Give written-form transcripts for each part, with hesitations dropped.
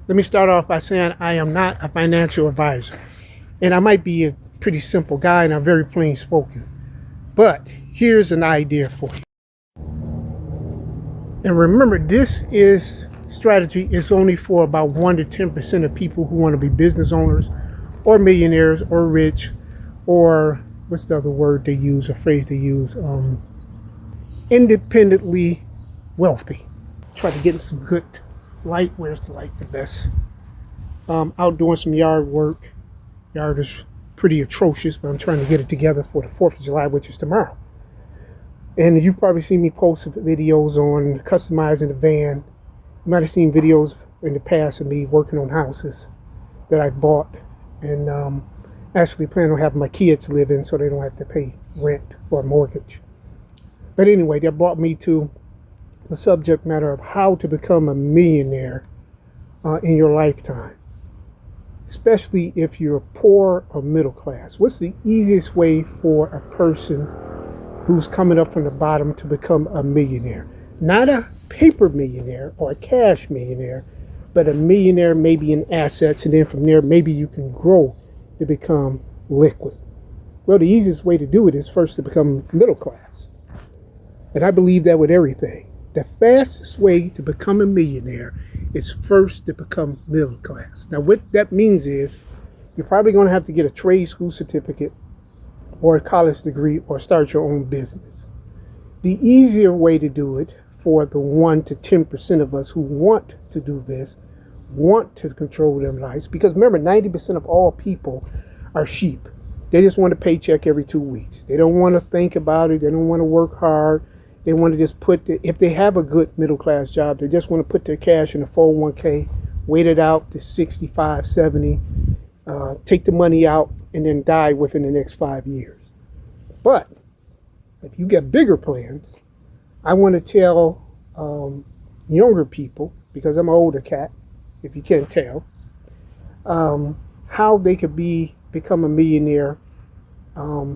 Let me start off by saying I am not a financial advisor. And I might be a pretty simple guy and I'm very plain spoken. But here's an idea for you. And remember, this strategy is only for about 1 to 10% of people who want to be business owners or millionaires or rich, or what's the other word they use, a phrase they use, independently wealthy. Try to get some good light. Where's the light the best? Out doing some yard work. Yard is pretty atrocious, but I'm trying to get it together for the 4th of July, which is tomorrow. And you've probably seen me post videos on customizing the van. You might have seen videos in the past of me working on houses that I bought, and actually plan on having my kids live in so they don't have to pay rent or mortgage. But anyway, that brought me to the subject matter of how to become a millionaire in your lifetime, especially if you're poor or middle class. What's the easiest way for a person who's coming up from the bottom to become a millionaire? Not a paper millionaire or a cash millionaire, but a millionaire maybe in assets, and then from there maybe you can grow to become liquid. Well, the easiest way to do it is first to become middle class. And I believe that with everything. The fastest way to become a millionaire is first to become middle class. Now, what that means is you're probably going to have to get a trade school certificate or a college degree or start your own business. The easier way to do it for the 1 to 10% of us who want to do this, want to control their lives, because remember, 90% of all people are sheep. They just want a paycheck every 2 weeks. They don't want to think about it. They don't want to work hard. They want to just if they have a good middle class job, they just want to put their cash in a 401k, wait it out to 65, 70, take the money out, and then die within the next 5 years. But if you get bigger plans, I want to tell younger people, because I'm an older cat, if you can't tell, how they could become a millionaire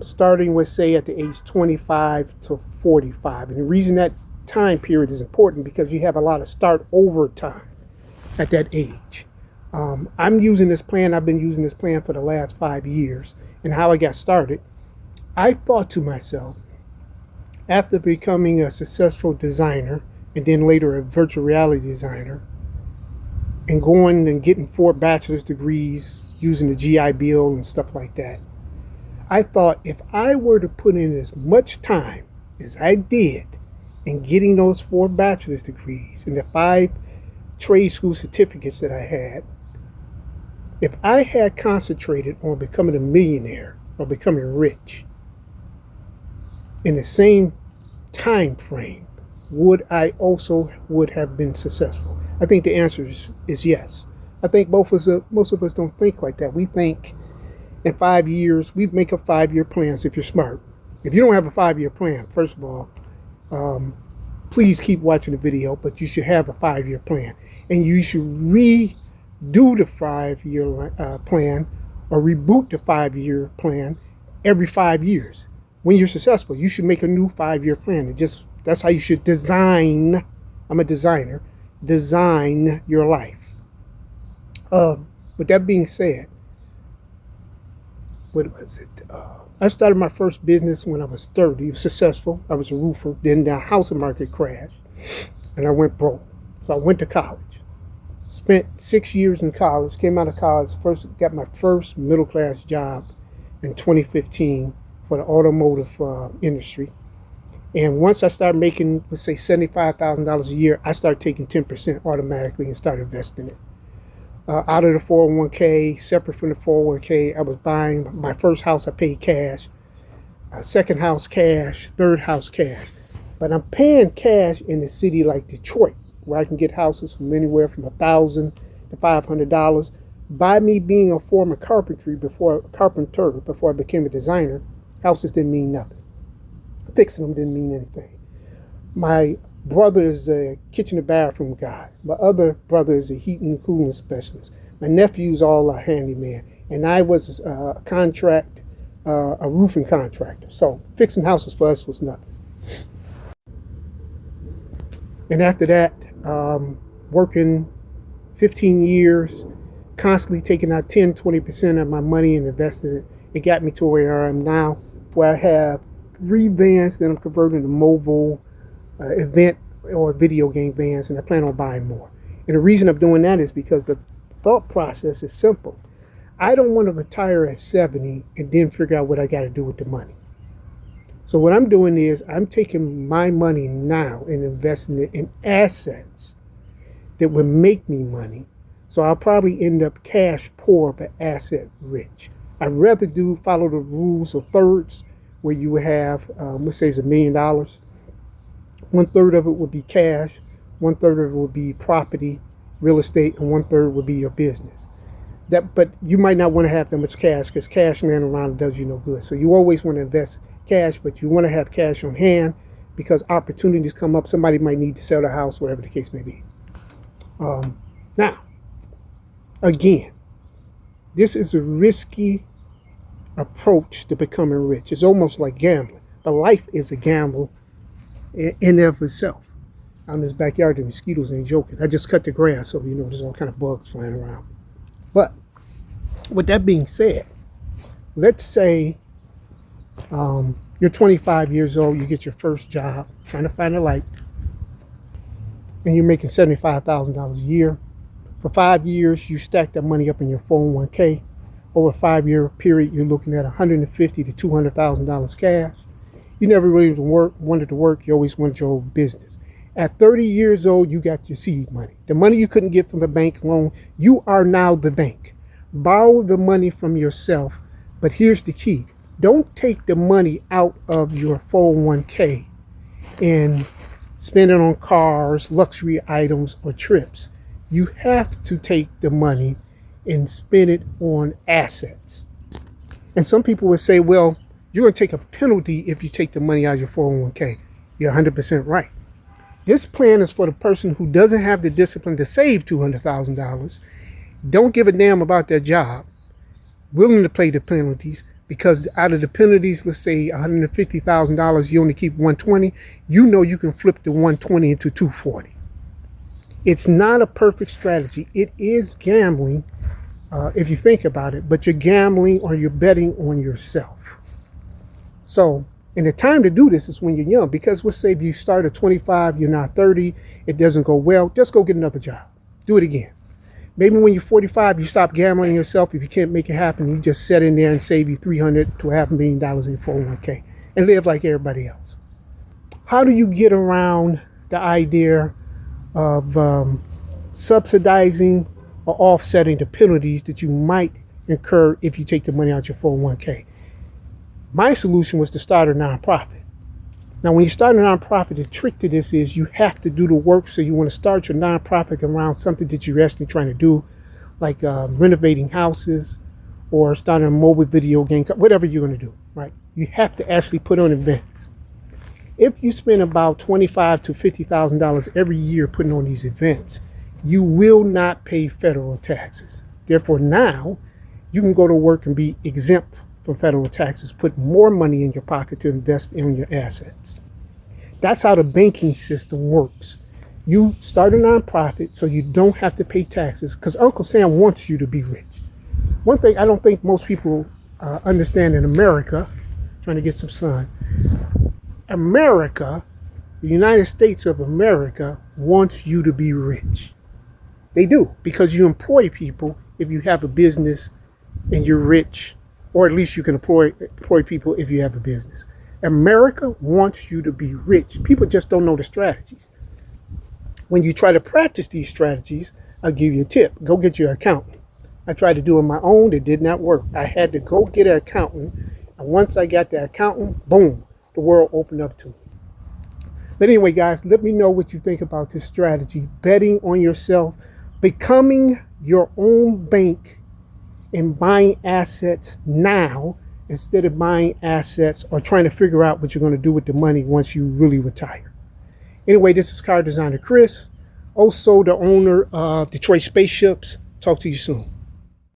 starting with, say, at the age 25 to 45. And the reason that time period is important because you have a lot of start over time at that age. I'm using this plan. I've been using this plan for the last 5 years. And how I got started, I thought to myself, after becoming a successful designer and then later a virtual reality designer, and going and getting 4 bachelor's degrees using the GI Bill and stuff like that, I thought if I were to put in as much time as I did in getting those 4 bachelor's degrees and the 5 trade school certificates that I had, if I had concentrated on becoming a millionaire or becoming rich in the same time frame, would I also have been successful? I think the answer is yes. I think most of us don't think like that. We think in 5 years, we make up 5-year plans if you're smart. If you don't have a 5-year plan, first of all, please keep watching the video, but you should have a 5-year plan. And you should redo the 5-year plan or reboot the 5-year plan every 5 years. When you're successful, you should make a new 5-year plan. That's how you should design. I'm a designer. Design your life. With that being said, what was it? I started my first business when I was 30. It was successful. I was a roofer. Then the housing market crashed, and I went broke. So I went to college. Spent 6 years in college. Came out of college. Got my first middle class job in 2015 for the automotive industry. And once I started making, let's say, $75,000 a year, I started taking 10% automatically and started investing it. Out of the 401k, separate from the 401k, I was buying my first house, I paid cash, second house cash, third house cash. But I'm paying cash in the city like Detroit, where I can get houses from anywhere from $1,000 to $500. By me being a former carpenter before I became a designer, houses didn't mean nothing. Fixing them didn't mean anything. My brother is a kitchen and bathroom guy. My other brother is a heating and cooling specialist. My nephew's all a handyman. And I was a roofing contractor. So fixing houses for us was nothing. And after that, working 15 years, constantly taking out 10, 20% of my money and investing it. It got me to where I am now, where I have 3 vans that I'm converting to mobile event or video game vans, and I plan on buying more. And the reason I'm doing that is because the thought process is simple. I don't want to retire at 70 and then figure out what I got to do with the money. So what I'm doing is I'm taking my money now and investing it in assets that would make me money. So I'll probably end up cash poor but asset rich. I'd rather follow the rules of thirds, where you would have, let's say it's $1 million. 1/3 of it would be cash, 1/3 of it would be property, real estate, and 1/3 would be your business. But you might not want to have that much cash, because cash laying around does you no good. So you always want to invest cash, but you want to have cash on hand because opportunities come up. Somebody might need to sell their house, whatever the case may be. Now, again, this is a risky approach to becoming rich. It's almost like gambling, but life is a gamble in and of itself. Out in this backyard, the mosquitoes ain't joking. I just cut the grass, so there's all kind of bugs flying around. But with that being said, let's say you're 25 years old, you get your first job, trying to find a light, and you're making $75,000 a year. For 5 years, you stack that money up in your 401k. Over a 5-year period, you're looking at $150,000 to $200,000 cash. You never really wanted to work. You always wanted your own business. At 30 years old, you got your seed money. The money you couldn't get from a bank loan, you are now the bank. Borrow the money from yourself, but here's the key. Don't take the money out of your 401k and spend it on cars, luxury items, or trips. You have to take the money and spend it on assets. And some people would say, well, you're going to take a penalty if you take the money out of your 401k. You're 100% right. This plan is for the person who doesn't have the discipline to save $200,000, don't give a damn about their job, willing to pay the penalties, because out of the penalties, let's say $150,000, you only keep $120. You know you can flip the $120 into $240. It's not a perfect strategy. It is gambling, if you think about it, but you're gambling or you're betting on yourself. So, and the time to do this is when you're young, because let's say if you start at 25, you're not 30, it doesn't go well, just go get another job. Do it again. Maybe when you're 45, you stop gambling yourself. If you can't make it happen, you just set in there and save you $300,000 to $500,000 in your 401k and live like everybody else. How do you get around the idea of subsidizing or offsetting the penalties that you might incur if you take the money out your 401k? My solution was to start a nonprofit. Now, when you start a nonprofit, the trick to this is you have to do the work. So you want to start your nonprofit around something that you're actually trying to do, like renovating houses or starting a mobile video game, whatever you're going to do, right? You have to actually put on events. If you spend about $25,000 to $50,000 every year putting on these events, you will not pay federal taxes. Therefore, now you can go to work and be exempt from federal taxes, put more money in your pocket to invest in your assets. That's how the banking system works. You start a nonprofit so you don't have to pay taxes, because Uncle Sam wants you to be rich. One thing I don't think most people understand in America, trying to get some sun, America, the United States of America, wants you to be rich. They do, because you employ people if you have a business and you're rich, or at least you can employ people if you have a business. America wants you to be rich. People just don't know the strategies. When you try to practice these strategies, I'll give you a tip. Go get your accountant. I tried to do it on my own. It did not work. I had to go get an accountant. And once I got the accountant, boom, the world opened up to me. But anyway, guys, let me know what you think about this strategy. Betting on yourself, becoming your own bank, and buying assets now instead of buying assets or trying to figure out what you're going to do with the money once you really retire. Anyway, this is car designer Chris, also the owner of Detroit Spaceships. Talk to you soon.